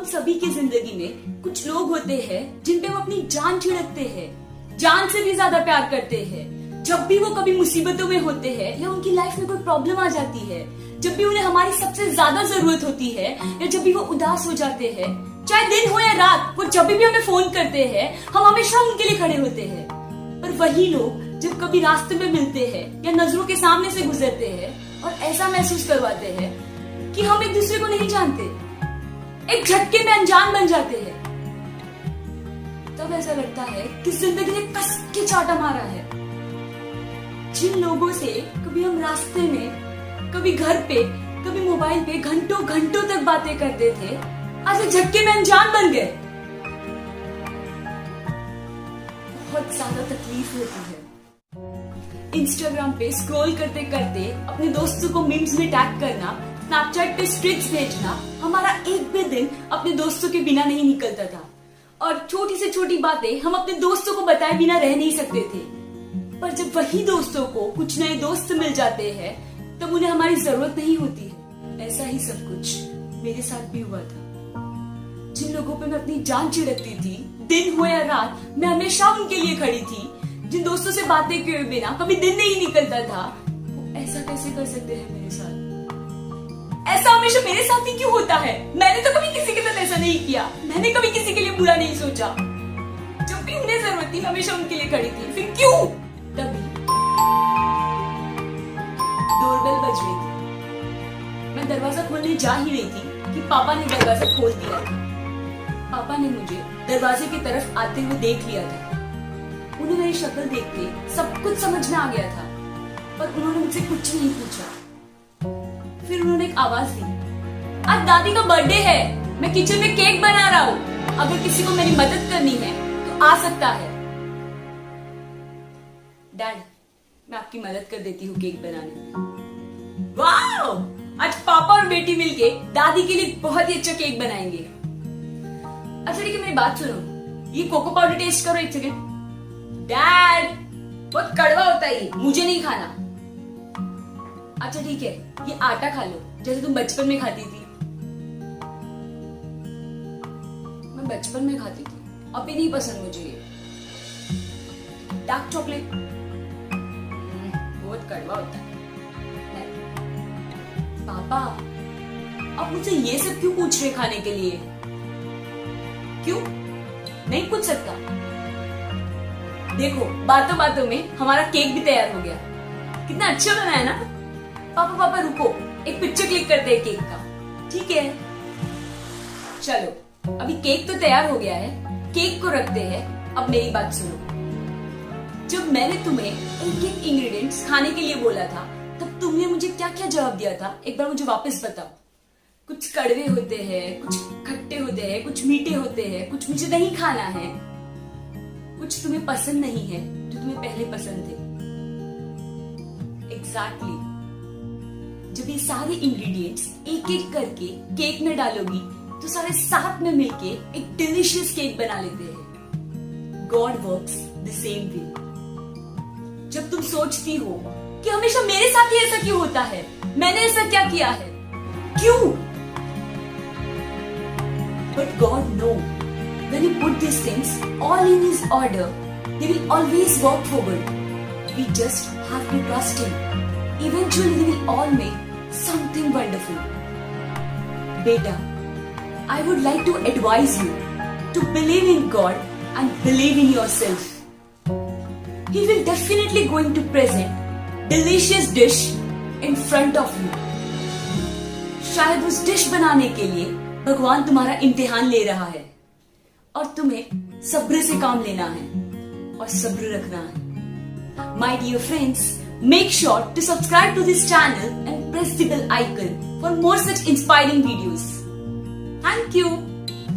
हम सभी की जिंदगी में कुछ लोग होते हैं जिन पे हम अपनी जान छिड़कते हैं, जान से भी ज्यादा प्यार करते हैं। जब भी वो कभी मुसीबतों में होते हैं या उनकी लाइफ में कोई प्रॉब्लम आ जाती है, जब भी उन्हें हमारी सबसे ज्यादा जरूरत होती है या जब भी वो उदास हो जाते हैं, चाहे दिन हो या रात, वो जब भी हमें फोन करते हैं, हम हमेशा उनके लिए खड़े होते हैं। पर वही लोग जब कभी रास्ते में मिलते हैं या नजरों के सामने से गुजरते हैं और ऐसा महसूस करवाते हैं कि हम एक दूसरे को नहीं जानते, एक झटके में अनजान बन जाते हैं, तब ऐसा लगता है कि जिंदगी ने कस के चाटा मारा है। जिन लोगों से कभी हम रास्ते में, कभी घर पे, कभी मोबाइल पे घंटों घंटों तक बातें करते थे, आज एक झटके में अनजान बन गए। बहुत ज्यादा तकलीफ होती है। इंस्टाग्राम पे स्क्रॉल करते करते अपने दोस्तों को मीम्स में टैग करना, स्नैपचैट पे स्ट्रिक्स भेजना, हमारा एक भी दिन अपने दोस्तों के बिना नहीं निकलता था। और छोटी से छोटी बातें हम अपने दोस्तों को बताए बिना रह नहीं सकते थे। पर जब वही दोस्तों को कुछ नए दोस्त मिल जाते हैं, तब उन्हें हमारी जरूरत नहीं होती है। ऐसा ही सब कुछ मेरे साथ भी हुआ था। जिन लोगों पे मैं अपनी जान छिड़कती थी, दिन हो या रात, मैं हमेशा उनके लिए खड़ी थी। जिन दोस्तों से बातें किए बिना कभी दिन नहीं निकलता था, वो ऐसा कैसे कर सकते हैं मेरे साथ? ऐसा हमेशा मेरे साथ ही क्यों होता है? मैंने तो कभी किसी के साथ ऐसा नहीं किया, मैंने कभी किसी के लिए बुरा नहीं सोचा। जब भी उन्हें जरूरत थी, हमेशा उनके लिए खड़ी थी। फिर क्यों? तभी डोरबेल बज रही थी। मैं दरवाजा खोलने जा ही रही थी कि पापा ने दरवाजा खोल दिया। पापा ने मुझे दरवाजे की तरफ आते हुए देख लिया था। उन्हें मेरी शक्ल देख के सब कुछ समझ में आ गया था, पर उन्होंने मुझसे कुछ नहीं पूछा। फिर उन्होंने एक आवाज दी, आज दादी का बर्थडे है, मैं किचन में केक बना रहा हूँ, अगर किसी को मेरी मदद करनी है तो आ सकता है। डैड, मैं आपकी मदद कर देती हूँ केक बनाने में। वाह! आज पापा और बेटी मिलके दादी के लिए बहुत ही अच्छा केक बनाएंगे। अच्छा ठीक है, मेरी बात सुनो, ये कोको पाउडर टेस्ट करो एक सेकंड। डैड, बहुत कड़वा होता है, मुझे नहीं खाना। अच्छा ठीक है, ये आटा खा लो, जैसे तुम बचपन में खाती थी। मैं बचपन में खाती थी, अभी नहीं पसंद मुझे ये। डार्क चॉकलेट बहुत कड़वा होता है। पापा, आप मुझसे ये सब क्यों पूछ रहे खाने के लिए? क्यों नहीं पूछ सकता? देखो, बातों बातों में हमारा केक भी तैयार हो गया। कितना अच्छा बना है ना? पापा पापा रुको, एक पिक्चर क्लिक करते हैं केक का। ठीक है, चलो अभी केक तो तैयार हो गया है, केक को रखते हैं। अब मेरी बात सुनो, जब मैंने तुम्हें एक एक इंग्रेडिएंट्स खाने के लिए बोला था, तब तुमने मुझे क्या क्या जवाब दिया था? एक बार मुझे वापस बताओ। कुछ कड़वे होते हैं, कुछ खट्टे होते हैं, कुछ मीठे होते हैं, कुछ मुझे नहीं खाना है, कुछ तुम्हें पसंद नहीं है जो तुम्हें पहले पसंद थे। एग्जैक्टली। जब ये सारे इंग्रेडिएंट्स एक एक करके केक में डालोगी, तो सारे साथ में मिलके एक डिलीशियस केक बना लेते हैं। God works the same way. जब तुम सोचती हो कि हमेशा मेरे साथ ही ऐसा क्यों होता है, मैंने ऐसा क्या किया है, क्यों? But God knows, when you put these things all in His order, they will always work forward. We just have to trust Him. Eventually, they will all make something wonderful. Beta, I would like to advise you to believe in God and believe in yourself. He will definitely going to present delicious dish in front of you. शायद उस dish बनाने के लिए भगवान तुम्हारा इम्तिहान ले रहा है और तुम्हें सब्र से काम लेना है और सब्र रखना है। My dear friends, make sure to subscribe to this channel and press the bell icon for more such inspiring videos. Thank you.